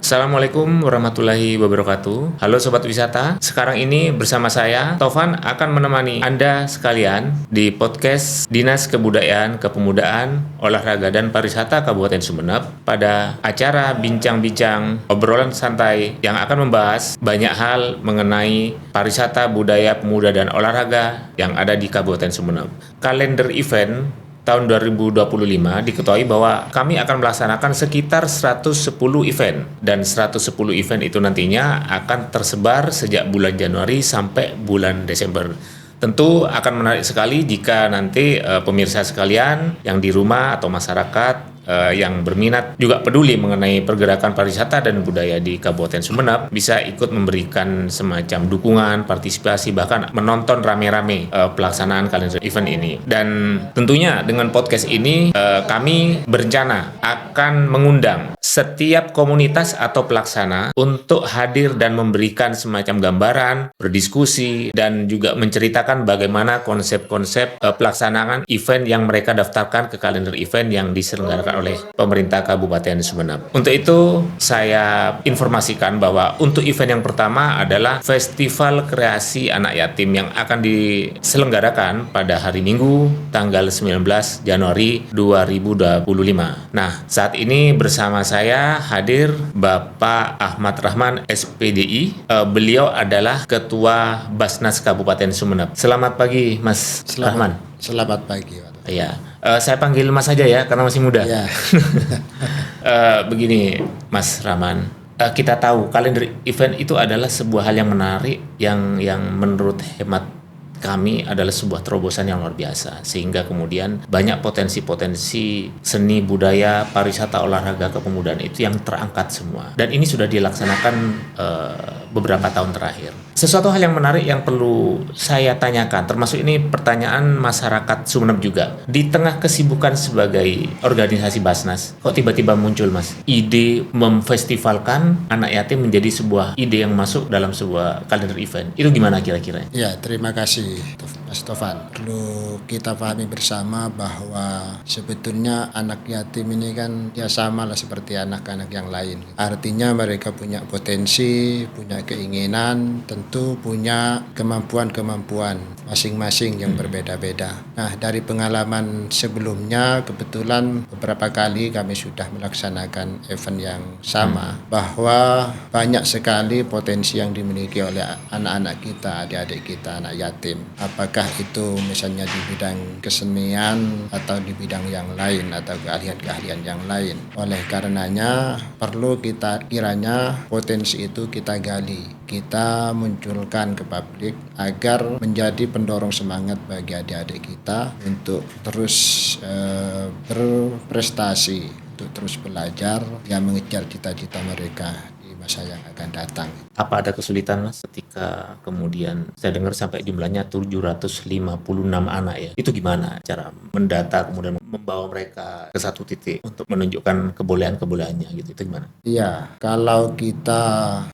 Assalamualaikum warahmatullahi wabarakatuh. Halo Sobat Wisata, sekarang ini bersama saya, Tovan, akan menemani Anda sekalian di podcast Dinas Kebudayaan, Kepemudaan, Olahraga, dan Pariwisata Kabupaten Sumeneb pada acara bincang-bincang obrolan santai yang akan membahas banyak hal mengenai pariwisata, budaya, pemuda, dan olahraga yang ada di Kabupaten Sumeneb. Kalender event tahun 2025 diketahui bahwa kami akan melaksanakan sekitar 110 event, dan 110 event itu nantinya akan tersebar sejak bulan Januari sampai bulan Desember. Tentu akan menarik sekali jika nanti pemirsa sekalian yang di rumah atau masyarakat yang berminat juga peduli mengenai pergerakan pariwisata dan budaya di Kabupaten Sumeneb bisa ikut memberikan semacam dukungan, partisipasi, bahkan menonton rame-rame pelaksanaan kalender event ini. Dan tentunya dengan podcast ini kami berencana akan mengundang setiap komunitas atau pelaksana untuk hadir dan memberikan semacam gambaran, berdiskusi, dan juga menceritakan bagaimana konsep-konsep pelaksanaan event yang mereka daftarkan ke kalender event yang diselenggarakan oleh pemerintah Kabupaten Sumeneb. Untuk itu, saya informasikan bahwa untuk event yang pertama adalah Festival Kreasi Anak Yatim yang akan diselenggarakan pada hari Minggu, tanggal 19 Januari 2025. Nah, saat ini bersama saya hadir Bapak Ahmad Rahman, SPDI. Beliau adalah Ketua Basnas Kabupaten Sumeneb. Selamat pagi, Mas Rahman. Selamat pagi, Pak. Iya, saya panggil Mas saja ya, karena masih muda. Ya. Begini, Mas Rahman, kita tahu kalender event itu adalah sebuah hal yang menarik, yang menurut hemat kami adalah sebuah terobosan yang luar biasa, sehingga kemudian banyak potensi-potensi seni, budaya, pariwisata, olahraga, kepemudaan itu yang terangkat semua. Dan ini sudah dilaksanakan beberapa tahun terakhir. Sesuatu hal yang menarik yang perlu saya tanyakan, termasuk ini pertanyaan masyarakat Sumeneb juga. Di tengah kesibukan sebagai organisasi Basnas, kok tiba-tiba muncul, Mas, ide memfestivalkan anak yatim menjadi sebuah ide yang masuk dalam sebuah kalender event? Itu gimana kira-kira? Ya, terima kasih, Mas Tovan. Perlu kita pahami bersama bahwa sebetulnya anak yatim ini kan ya sama lah seperti anak-anak yang lain. Artinya mereka punya potensi, punya keinginan, tentu punya kemampuan-kemampuan masing-masing yang berbeda-beda. Nah, dari pengalaman sebelumnya, kebetulan beberapa kali kami sudah melaksanakan event yang sama, bahwa banyak sekali potensi yang dimiliki oleh anak-anak kita, adik-adik kita, anak yatim. Apakah itu misalnya di bidang kesenian atau di bidang yang lain atau keahlian-keahlian yang lain. Oleh karenanya perlu kita kiranya potensi itu kita gali, kita munculkan ke publik agar menjadi pendorong semangat bagi adik-adik kita untuk terus berprestasi, untuk terus belajar, yang mengejar cita-cita mereka di masa yang akan datang. Apa ada kesulitan, Mas, ketika kemudian saya dengar sampai jumlahnya 756 anak ya? Itu gimana cara mendata kemudian membawa mereka ke satu titik untuk menunjukkan kebolehan-kebolehannya gitu? Itu gimana? Iya, kalau kita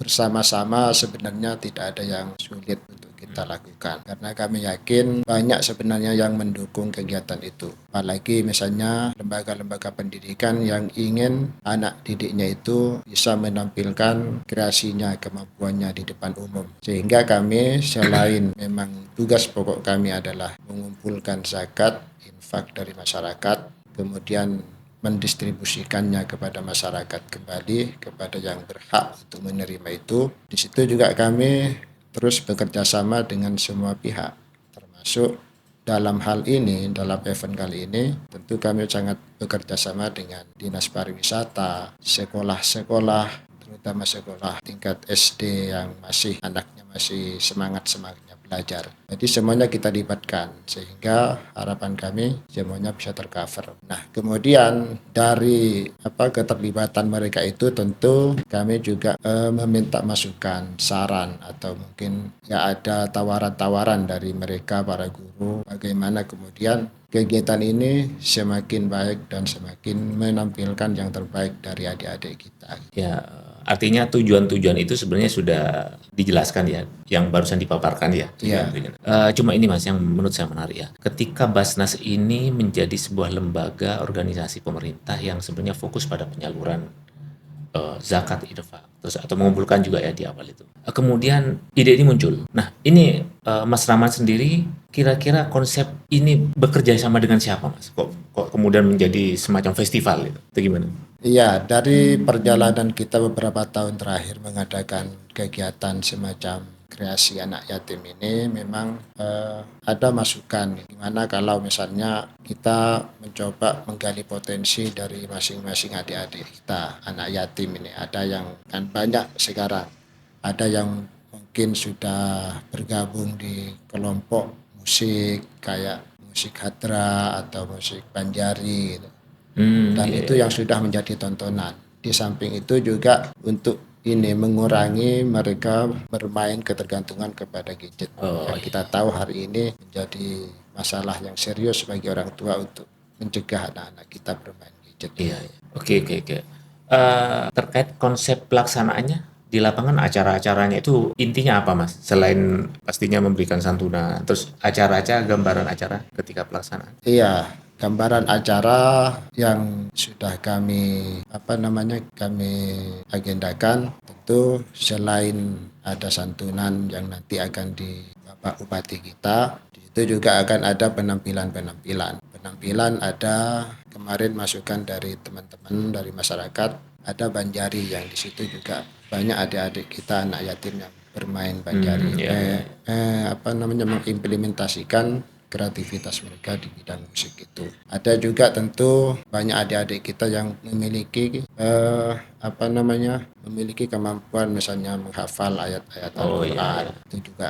bersama-sama sebenarnya tidak ada yang sulit untuk kita lakukan, karena kami yakin banyak sebenarnya yang mendukung kegiatan itu. Apalagi misalnya lembaga-lembaga pendidikan yang ingin anak didiknya itu bisa menampilkan kreasinya, kemampuannya di depan umum. Sehingga kami selain memang tugas pokok kami adalah mengumpulkan zakat, infak dari masyarakat, kemudian mendistribusikannya kepada masyarakat kembali, kepada yang berhak untuk menerima itu. Di situ juga kami terus bekerja sama dengan semua pihak, termasuk dalam hal ini, dalam event kali ini, tentu kami sangat bekerja sama dengan Dinas Pariwisata, sekolah-sekolah, terutama sekolah tingkat SD yang anaknya masih semangat-semangatnya belajar. Jadi semuanya kita libatkan, sehingga harapan kami semuanya bisa tercover. Nah, kemudian dari keterlibatan mereka itu tentu kami juga meminta masukan, saran, atau mungkin ya ada tawaran-tawaran dari mereka para guru, bagaimana kemudian kegiatan ini semakin baik dan semakin menampilkan yang terbaik dari adik-adik kita. Ya, artinya tujuan-tujuan itu sebenarnya sudah dijelaskan ya, yang barusan dipaparkan ya. Iya. Cuma ini, Mas, yang menurut saya menarik ya. Ketika Basnas ini menjadi sebuah lembaga organisasi pemerintah yang sebenarnya fokus pada penyaluran zakat, infak, terus atau mengumpulkan juga ya di awal itu. Kemudian ide ini muncul. Nah, ini Mas Rahman sendiri kira-kira konsep ini bekerja sama dengan siapa, Mas? Kok kemudian menjadi semacam festival gitu? Itu gimana? Iya, dari perjalanan kita beberapa tahun terakhir mengadakan kegiatan semacam kreasi anak yatim ini memang ada masukan di mana kalau misalnya kita mencoba menggali potensi dari masing-masing adik-adik kita anak yatim ini, ada yang kan banyak sekarang, ada yang mungkin sudah bergabung di kelompok musik kayak musik hadra atau musik banjari gitu. Dan Iya, itu iya. yang sudah menjadi tontonan. Di samping itu juga untuk ini mengurangi mereka bermain ketergantungan kepada gadget Oh, yang iya. kita tahu hari ini menjadi masalah yang serius bagi orang tua untuk mencegah anak-anak kita bermain gadget. Iya, iya. Oke, oke, oke. Terkait konsep pelaksanaannya di lapangan acara-acaranya itu intinya apa, Mas? Selain pastinya memberikan santunan, terus acara-acara, gambaran acara ketika pelaksanaan. Iya, gambaran acara yang sudah kami agendakan tentu selain ada santunan yang nanti akan di Bapak Bupati kita, di situ juga akan ada penampilan-penampilan. Penampilan ada kemarin masukan dari teman-teman dari masyarakat, ada banjari yang di situ juga banyak adik-adik kita anak yatim yang bermain banjari, Iya, iya. mengimplementasikan kreativitas mereka di bidang musik itu. Ada juga tentu banyak adik-adik kita yang memiliki memiliki kemampuan misalnya menghafal ayat-ayat Oh, iya, Al-Qur'an. iya. Itu juga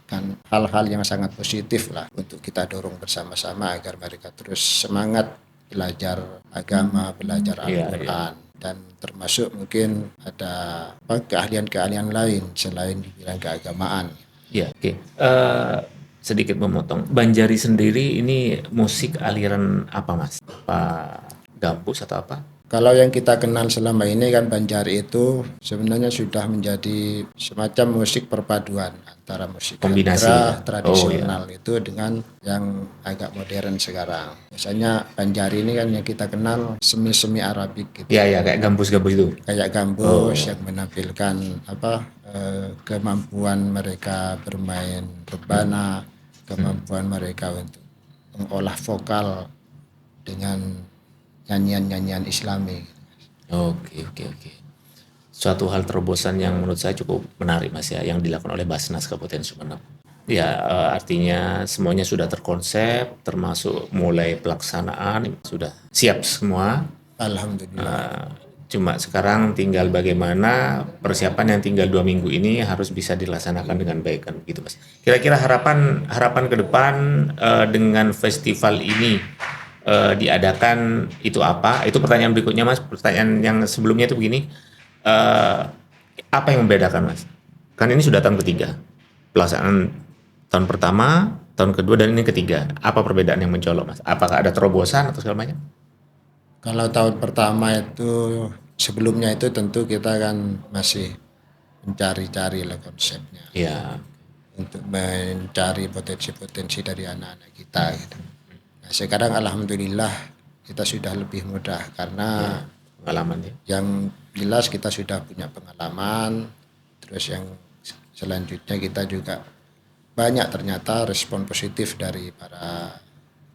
kan hal-hal yang sangat positif lah untuk kita dorong bersama-sama agar mereka terus semangat belajar agama, belajar Iya, iya. Al-Qur'an, dan termasuk mungkin ada keahlian-keahlian lain selain di bidang keagamaan. Iya, oke. Sedikit memotong. Banjari sendiri ini musik aliran apa, Mas? Apa gambus atau apa? Kalau yang kita kenal selama ini kan Banjari itu sebenarnya sudah menjadi semacam musik perpaduan antara musik Kombinasi ya? hadra Oh, iya. tradisional itu dengan yang agak modern sekarang. Biasanya Banjari ini kan yang kita kenal semi-semi Arabik gitu. Iya, iya, kayak gambus-gambus itu. Kayak gambus yang menampilkan kemampuan mereka bermain rebana, kemampuan mereka untuk mengolah vokal dengan nyanyian-nyanyian Islami. Oke, oke, oke. Suatu hal terobosan yang menurut saya cukup menarik, Mas, ya, yang dilakukan oleh Basnas Kabupaten Sumeneb. Ya, artinya semuanya sudah terkonsep, termasuk mulai pelaksanaan sudah siap semua. Alhamdulillah. Cuma sekarang tinggal bagaimana persiapan yang tinggal 2 minggu ini harus bisa dilaksanakan dengan baik kan gitu, Mas. Kira-kira harapan harapan ke depan dengan festival ini diadakan itu apa? Itu pertanyaan berikutnya, Mas. Pertanyaan yang sebelumnya itu begini, eh, apa yang membedakan, Mas? Kan ini sudah tahun ketiga pelaksanaan, tahun pertama, tahun kedua, dan ini ketiga. Apa perbedaan yang mencolok, Mas? Apakah ada terobosan atau segala macam? Kalau tahun pertama itu sebelumnya itu tentu kita kan masih mencari-cari lah konsepnya Ya, untuk mencari potensi-potensi dari anak-anak kita gitu. Nah, sekarang alhamdulillah kita sudah lebih mudah karena pengalaman ya. yang jelas kita sudah punya pengalaman, terus yang selanjutnya kita juga banyak ternyata respon positif dari para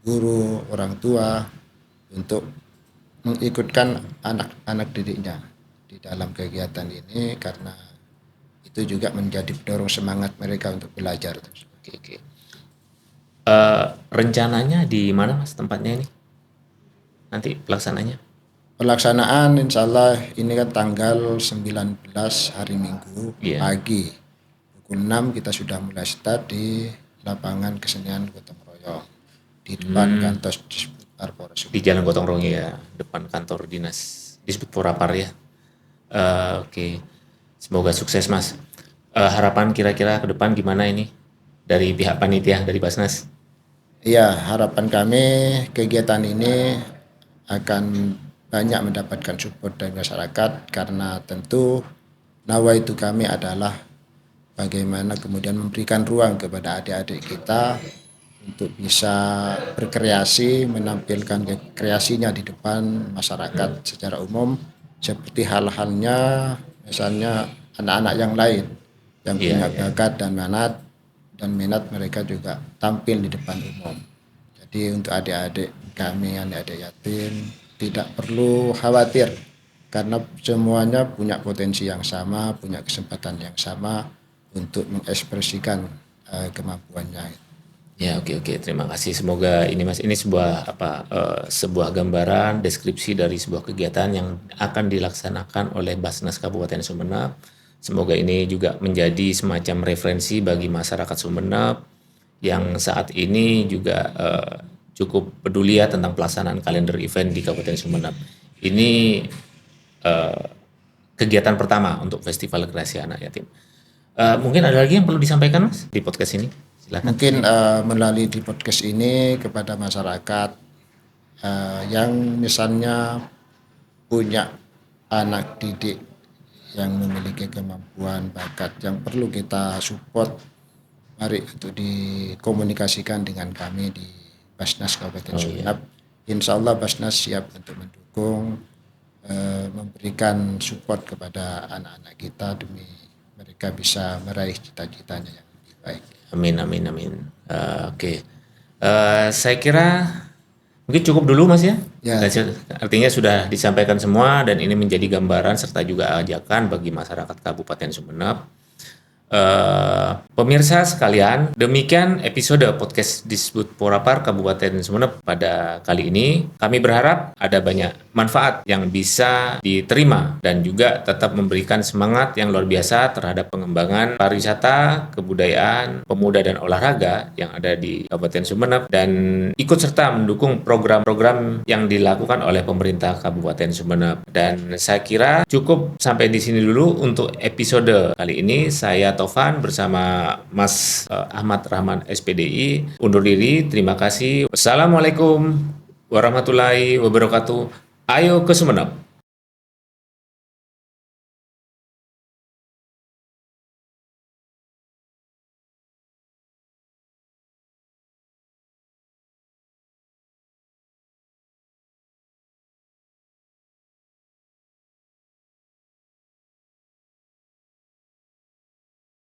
guru, orang tua untuk mengikutkan anak-anak didiknya di dalam kegiatan ini karena itu juga menjadi pendorong semangat mereka untuk belajar. Oke, oke. Rencananya di mana, Mas, tempatnya ini? Nanti pelaksananya? Pelaksanaan insya Allah ini kan tanggal 19 hari Minggu Iya. pagi pukul 6 kita sudah mulai start di lapangan kesenian Gotong Royong di depan kantor Disputpar Polres. Di Jalan Gotong Royong ya, depan kantor dinas Disbud Porapar ya. Oke, semoga sukses, Mas. Harapan kira-kira ke depan gimana ini dari pihak panitia dari Basnas? Iya, harapan kami kegiatan ini akan banyak mendapatkan support dari masyarakat karena tentu nawaitu kami adalah bagaimana kemudian memberikan ruang kepada adik-adik kita untuk bisa berkreasi, menampilkan kreasinya di depan masyarakat secara umum seperti hal-halnya misalnya anak-anak yang lain yang punya bakat dan minat mereka juga tampil di depan umum. Jadi untuk adik-adik kami, adik-adik yatim tidak perlu khawatir karena semuanya punya potensi yang sama, punya kesempatan yang sama untuk mengekspresikan kemampuannya. Ya, oke. Terima kasih. Semoga ini Mas, ini sebuah sebuah gambaran deskripsi dari sebuah kegiatan yang akan dilaksanakan oleh Basnas Kabupaten Sumeneb. Semoga ini juga menjadi semacam referensi bagi masyarakat Sumeneb yang saat ini juga cukup peduli ya tentang pelaksanaan kalender event di Kabupaten Sumeneb. Ini kegiatan pertama untuk Festival Kreasi Anak Yatim. Mungkin ada lagi yang perlu disampaikan Mas di podcast ini? Silakan. Mungkin melalui di podcast ini kepada masyarakat yang misalnya punya anak didik yang memiliki kemampuan bakat yang perlu kita support, mari untuk dikomunikasikan dengan kami di Basnas Kabupaten Sumeneb. Insya Allah Basnas siap untuk mendukung, memberikan support kepada anak-anak kita demi mereka bisa meraih cita-citanya yang lebih baik. Amin. Oke. Saya kira mungkin cukup dulu Mas ya. Artinya sudah disampaikan semua dan ini menjadi gambaran serta juga ajakan bagi masyarakat Kabupaten Sumeneb. Pemirsa sekalian, demikian episode podcast Disbud Porapar Kabupaten Sumeneb pada kali ini. Kami berharap ada banyak manfaat yang bisa diterima dan juga tetap memberikan semangat yang luar biasa terhadap pengembangan pariwisata, kebudayaan, pemuda dan olahraga yang ada di Kabupaten Sumeneb dan ikut serta mendukung program-program yang dilakukan oleh pemerintah Kabupaten Sumeneb. Dan saya kira cukup sampai di sini dulu untuk episode kali ini. Saya Tovan bersama Mas Ahmad Rahman SPDI undur diri. Terima kasih. Wassalamualaikum warahmatullahi wabarakatuh. Ayo ke Sumeneb.